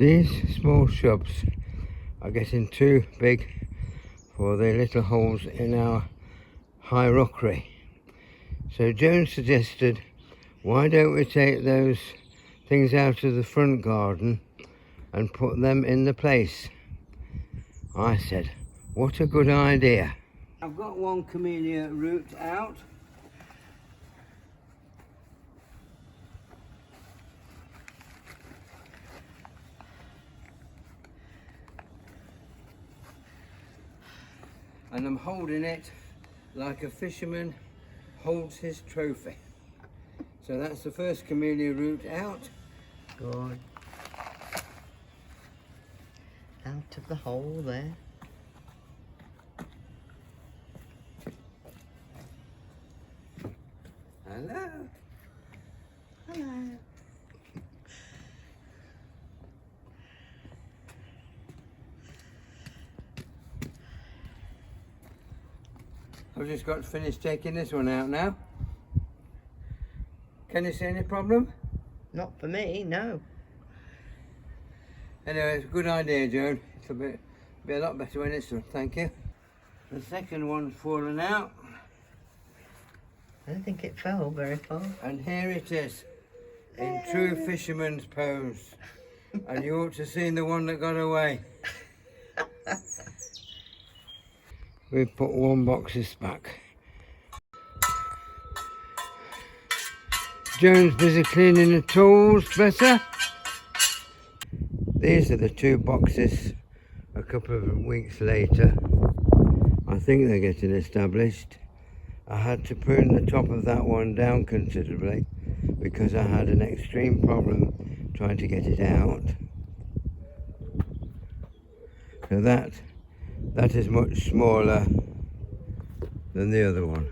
These small shrubs are getting too big for the little holes in our high rockery. So Joan suggested, why don't we take those things out of the front garden and put them in the place? I said, what a good idea. I've got one camellia root out. And I'm holding it like a fisherman holds his trophy. So that's the first camellia root out. Good. Out of the hole there. Hello. Hello. I've just got to finish taking this one out now. Can you see any problem? Not for me, no. Anyway, it's a good idea, Joan. It'll be a lot better when it's done. Thank you. The second one's fallen out. I don't think it fell very far. And here it is, in true fisherman's pose. And you ought to have seen the one that got away. We've put one boxes back. Joan's busy cleaning the tools better. These are the two boxes a couple of weeks later. I think they're getting established. I had to prune the top of that one down considerably because I had an extreme problem trying to get it out. So that is much smaller than the other one.